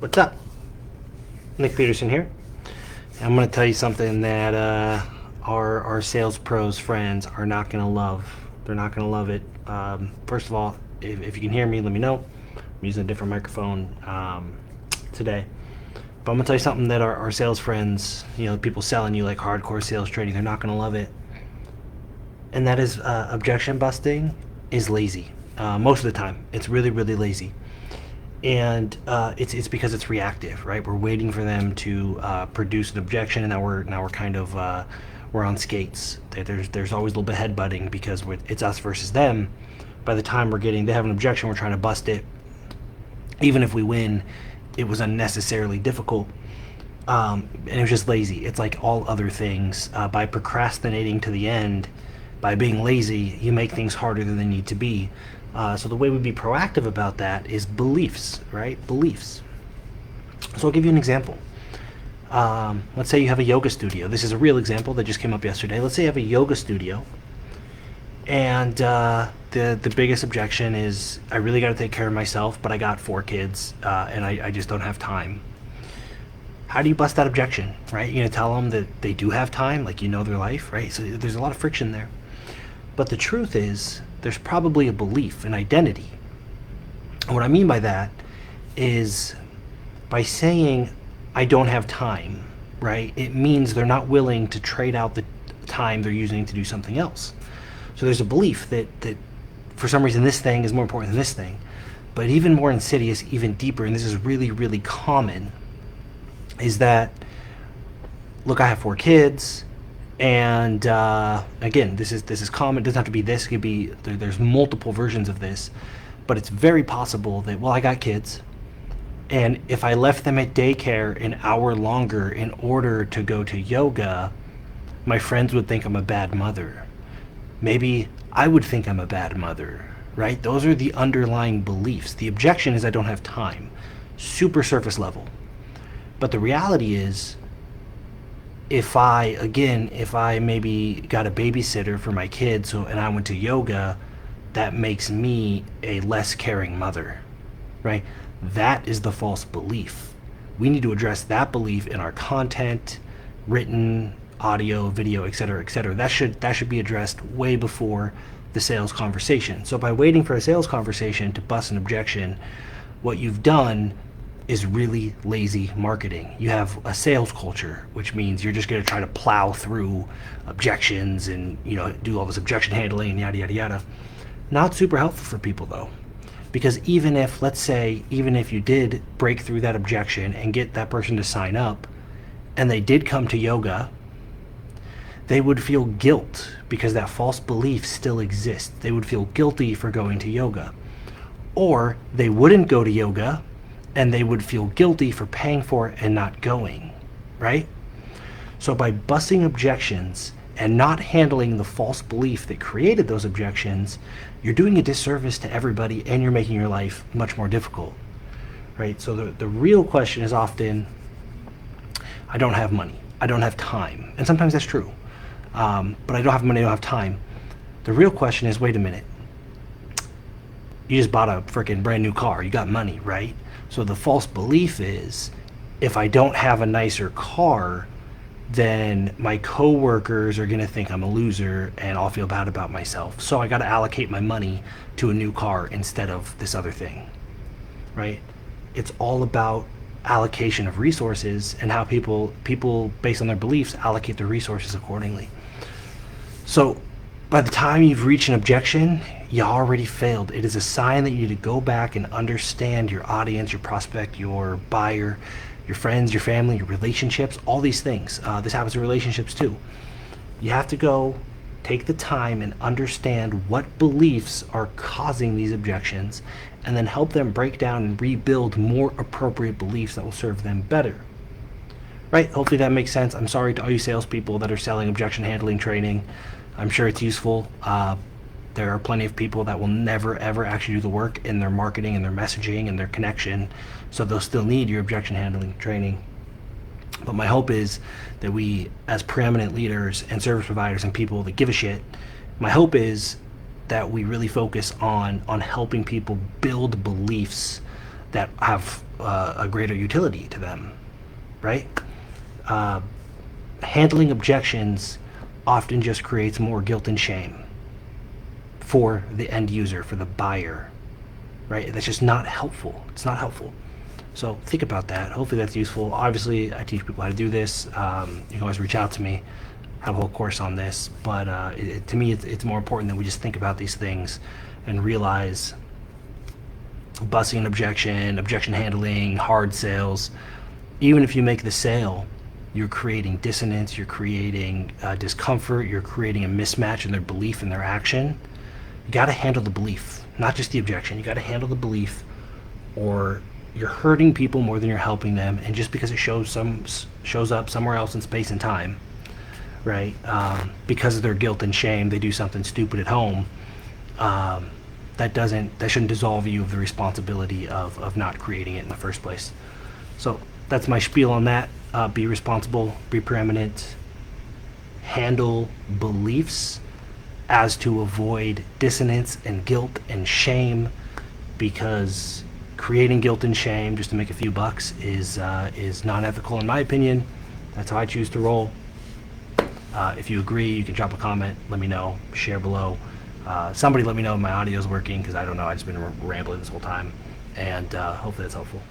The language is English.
What's up? Nick Peterson here. I'm going to tell you something that our sales pros friends are not going to love. They're not going to love it. First of all, if you can hear me, let me know. I'm using a different microphone today. But I'm going to tell you something that our sales friends, people selling you like hardcore sales training, they're not going to love it. And that is objection busting is lazy. Most of the time, it's really, really lazy. And it's because it's reactive, right? We're waiting for them to produce an objection, and now we're kind of we're on skates. There's always a little bit of headbutting because it's us versus them. By the time they have an objection, we're trying to bust it. Even if we win, it was unnecessarily difficult, and it was just lazy. It's like all other things. By procrastinating to the end, by being lazy, you make things harder than they need to be. So the way we'd be proactive about that is beliefs, right? Beliefs. So I'll give you an example. Let's say you have a yoga studio. This is a real example that just came up yesterday. Let's say you have a yoga studio, and the biggest objection is, I really got to take care of myself, but I got 4 kids, and I just don't have time. How do you bust that objection, right? You're going to tell them that they do have time, like their life, right? So there's a lot of friction there. But the truth is, there's probably a belief, an identity. And what I mean by that is, by saying, I don't have time, right? It means they're not willing to trade out the time they're using to do something else. So there's a belief that for some reason this thing is more important than this thing. But even more insidious, even deeper, and this is really, really common, is that, look, I have 4 kids, and again, this is common. It doesn't have to be this. It could be there's multiple versions of this, but it's very possible that, well, I got kids, and if I left them at daycare an hour longer in order to go to yoga, my friends would think I'm a bad mother. Maybe I would think I'm a bad mother, right? Those are the underlying beliefs. The objection is I don't have time. Super surface level. But the reality is, if I maybe got a babysitter for my kids, and I went to yoga, that makes me a less caring mother, right? That is the false belief. We need to address that belief in our content, written, audio, video, etc., etc. That should be addressed way before the sales conversation. So by waiting for a sales conversation to bust an objection, what you've done is really lazy marketing. You have a sales culture, which means you're just going to try to plow through objections and do all this objection handling and yada yada yada. Not super helpful for people though, because even if you did break through that objection and get that person to sign up, and they did come to yoga, they would feel guilt because that false belief still exists. They would feel guilty for going to yoga, or they wouldn't go to yoga, and they would feel guilty for paying for it and not going, right? So by busting objections and not handling the false belief that created those objections, you're doing a disservice to everybody, and you're making your life much more difficult, right? So the real question is often, I don't have money, I don't have time. And sometimes that's true, but I don't have money, I don't have time. The real question is, wait a minute, you just bought a freaking brand new car, you got money, right? So the false belief is, if I don't have a nicer car, then my coworkers are going to think I'm a loser and I'll feel bad about myself. So I got to allocate my money to a new car instead of this other thing, right? It's all about allocation of resources and how people based on their beliefs allocate their resources accordingly. So by the time you've reached an objection, you already failed. It is a sign that you need to go back and understand your audience, your prospect, your buyer, your friends, your family, your relationships, all these things. This happens in relationships too. You have to go take the time and understand what beliefs are causing these objections, and then help them break down and rebuild more appropriate beliefs that will serve them better. Right? Hopefully that makes sense. I'm sorry to all you salespeople that are selling objection handling training. I'm sure it's useful. There are plenty of people that will never ever actually do the work in their marketing and their messaging and their connection, so they'll still need your objection handling training. But my hope is that we, as preeminent leaders and service providers and people that give a shit, my hope is that we really focus on helping people build beliefs that have a greater utility to them, right? Handling objections often just creates more guilt and shame for the end user, for the buyer, right? That's just not helpful. It's not helpful. So think about that. Hopefully that's useful. Obviously, I teach people how to do this. You can always reach out to me. Have a whole course on this. But to me, it's more important that we just think about these things and realize busting an objection handling, hard sales. Even if you make the sale, you're creating dissonance, you're creating discomfort, you're creating a mismatch in their belief and their action. You got to handle the belief, not just the objection. You got to handle the belief, or you're hurting people more than you're helping them. And just because it shows up somewhere else in space and time, right? Because of their guilt and shame, they do something stupid at home. That shouldn't dissolve you of the responsibility of not creating it in the first place. So that's my spiel on that. Be responsible, be preeminent, handle beliefs as to avoid dissonance and guilt and shame, because creating guilt and shame just to make a few bucks is non-ethical in my opinion. That's how I choose to roll. If you agree, you can drop a comment, let me know, share below. Somebody let me know if my audio is working, because I don't know, I've just been rambling this whole time, and hopefully that's helpful.